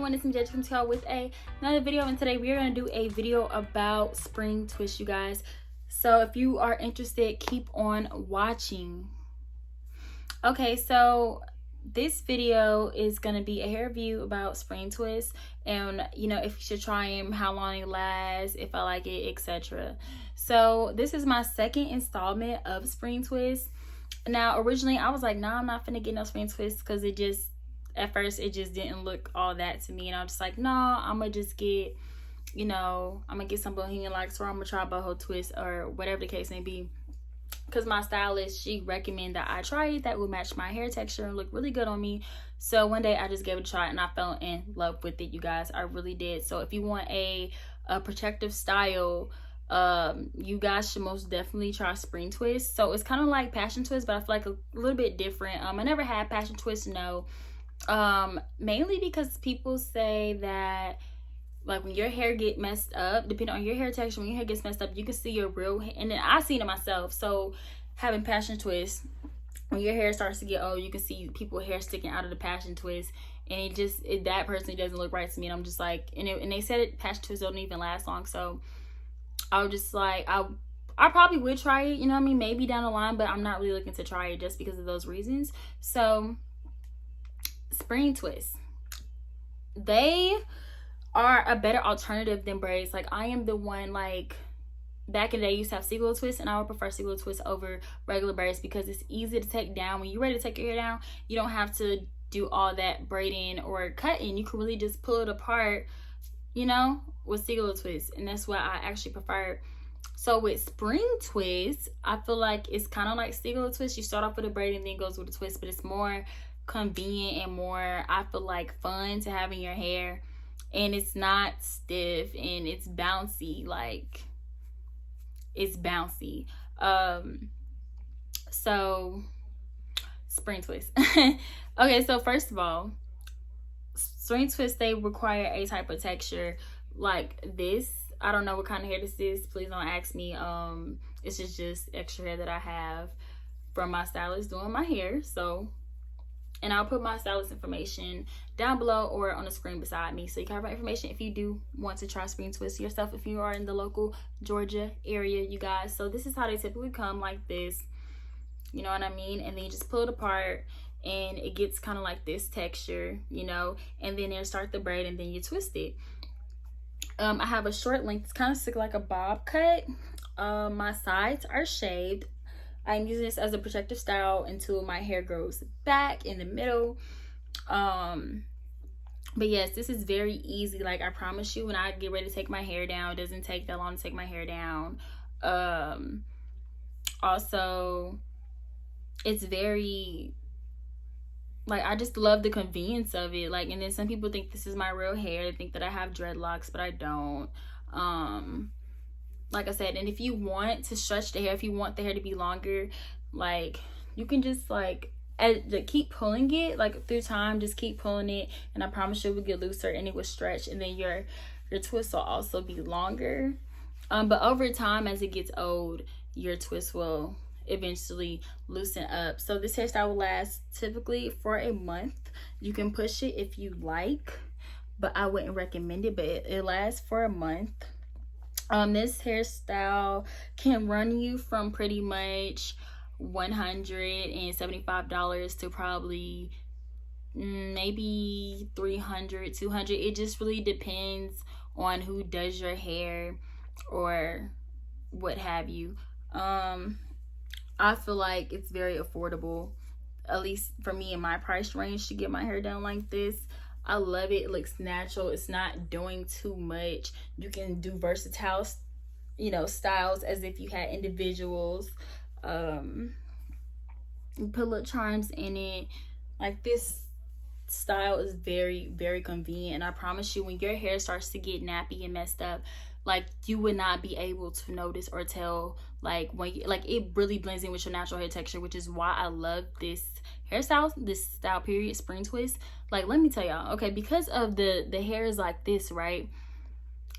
everyone, it's me Judge from y'all with another video, and today we are going to do a video about spring twist, you guys. So if you are interested, keep on watching. Okay, so this video is going to be a hair review about spring twist, and you know, if you should try them, how long it lasts, if I like it, etc. So this is my second installment of spring twist. Now originally I was like, nah, I'm not finna get no spring twist because it just, at first it just didn't look all that to me, and I was just like, no, I'm gonna just get, you know, I'm gonna get some Bohemian Likes, or I'm gonna try boho twist, or whatever the case may be, because my stylist, she recommended that I try it. That would match my hair texture and look really good on me. So one day I just gave it a try and I fell in love with it, you guys. I really did. So if you want a protective style, you guys should most definitely try spring twist. So it's kind of like passion twist, but I feel like a little bit different. I never had passion twist, no. Mainly because people say that, like, when your hair get messed up, depending on your hair texture, when your hair gets messed up, you can see your real hair. And then I seen it myself. So having passion twist, when your hair starts to get old, you can see people's hair sticking out of the passion twist, and that personally doesn't look right to me. And I'm just like, and they said it, passion twist don't even last long. So I was just like, I probably would try it, you know what I mean, maybe down the line, but I'm not really looking to try it just because of those reasons. So spring twist, they are a better alternative than braids. Like, I am the one, like, back in the day I used to have single twist, and I would prefer single twist over regular braids because it's easy to take down. When you're ready to take your hair down, you don't have to do all that braiding or cutting. You can really just pull it apart, you know, with single twist, and that's what I actually prefer. So with spring twist, I feel like it's kind of like single twist. You start off with a braid and then it goes with a twist, but it's more convenient and more, I feel like, fun to have in your hair. And it's not stiff, and it's bouncy, like, it's bouncy. So spring twist. Okay, so first of all, spring twist, they require a type of texture like this. I don't know what kind of hair this is, please don't ask me. It's just extra hair that I have from my stylist doing my hair. So, and I'll put my stylist information down below or on the screen beside me, so you can have my information if you do want to try spring twist yourself, if you are in the local Georgia area, you guys. So this is how they typically come, like this, you know what I mean? And then you just pull it apart and it gets kind of like this texture, you know, and then you start the braid and then you twist it. I have a short length, it's kind of sick, like a bob cut. My sides are shaved. I'm using this as a protective style until my hair grows back in the middle. But yes, this is very easy. Like, I promise you, when I get ready to take my hair down, it doesn't take that long to take my hair down. Also, it's very, like, I just love the convenience of it. Like, and then some people think this is my real hair. They think that I have dreadlocks, but I don't. Like I said, and if you want to stretch the hair, if you want the hair to be longer, like, you can just, like, keep pulling it, like, through time, just keep pulling it, and I promise you it will get looser and it will stretch, and then your twist will also be longer. But over time, as it gets old, your twist will eventually loosen up. So this hairstyle will last typically for a month. You can push it if you like, but I wouldn't recommend it, but it lasts for a month. This hairstyle can run you from pretty much $175 to probably maybe $300, $200. It just really depends on who does your hair or what have you. I feel like it's very affordable, at least for me in my price range, to get my hair done like this. I love it. It looks natural. It's not doing too much. You can do versatile, you know, styles as if you had individuals. You put little charms in it. Like, this style is very, very convenient, and I promise you, when your hair starts to get nappy and messed up, like, you would not be able to notice or tell, like, when you, like, it really blends in with your natural hair texture, which is why I love this hairstyle, this style period, spring twist. Like, let me tell y'all, okay, because of the hair is like this, right?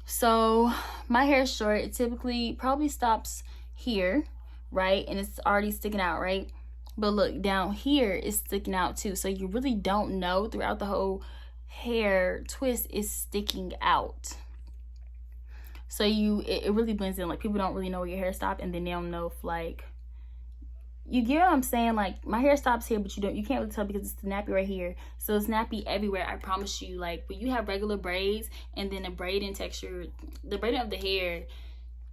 So my hair is short. It typically probably stops here, right? And it's already sticking out, right? But look, down here is sticking out too. So you really don't know throughout the whole hair twist is sticking out. So it really blends in. Like, people don't really know where your hair stopped, and then they don't know if, like, you get what I'm saying? Like, my hair stops here, but you can't really tell because it's nappy right here. So it's nappy everywhere, I promise you. Like, when you have regular braids and then the braiding texture, the braiding of the hair,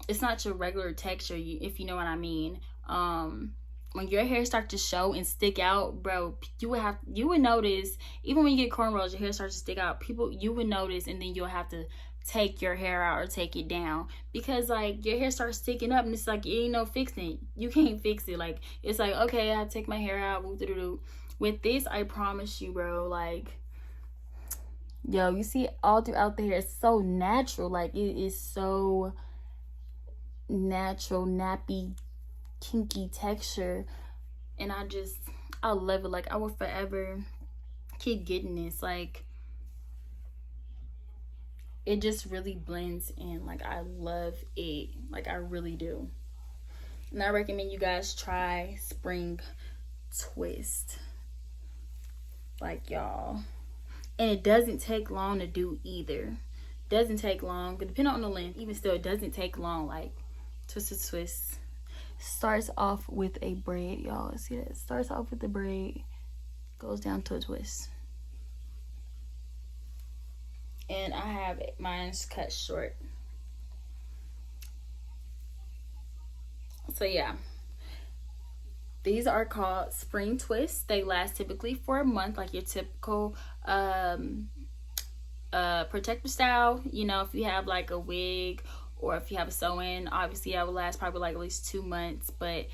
it's not your regular texture, if you know what I mean. When your hair starts to show and stick out, bro, you would notice. Even when you get cornrows, your hair starts to stick out. You would notice, and then you'll have to take your hair out or take it down, because like your hair starts sticking up, and it's like, it ain't no fixing it. You can't fix it. Like, it's like, okay, I have to take my hair out. With this, I promise you, bro, like, yo, you see it all throughout the hair. It's so natural. Like, it is so natural, nappy, kinky texture, and I love it. Like, I will forever keep getting this. Like, it just really blends in. Like, I love it. Like, I really do. And I recommend you guys try Spring Twist. Like, y'all. And it doesn't take long to do either. Doesn't take long, but depending on the length, even still, it doesn't take long. Like, twist starts off with a braid, y'all. See that? It starts off with the braid, goes down to a twist. And I have mine's cut short. So yeah, these are called Spring Twists. They last typically for a month, like your typical protective style. You know, if you have like a wig or if you have a sew-in, obviously that will last probably like at least 2 months. But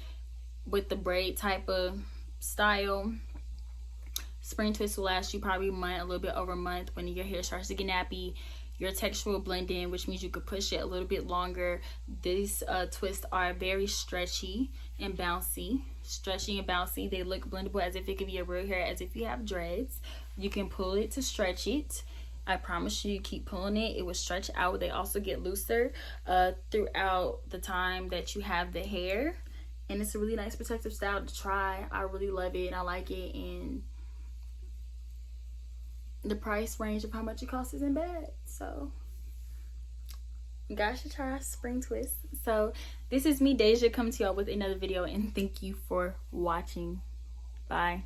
with the braid type of style, Spring Twist will last you probably a month, a little bit over a month. When your hair starts to get nappy, your texture will blend in, which means you could push it a little bit longer. These twists are very stretchy and bouncy. They look blendable as if it could be your real hair, as if you have dreads. You can pull it to stretch it. I promise you, keep pulling it, it will stretch out. They also get looser throughout the time that you have the hair. And it's a really nice protective style to try. I really love it and I like it. And the price range of how much it costs isn't bad. So you guys should try Spring Twist. So this is me, Deja, coming to y'all with another video, and thank you for watching. Bye.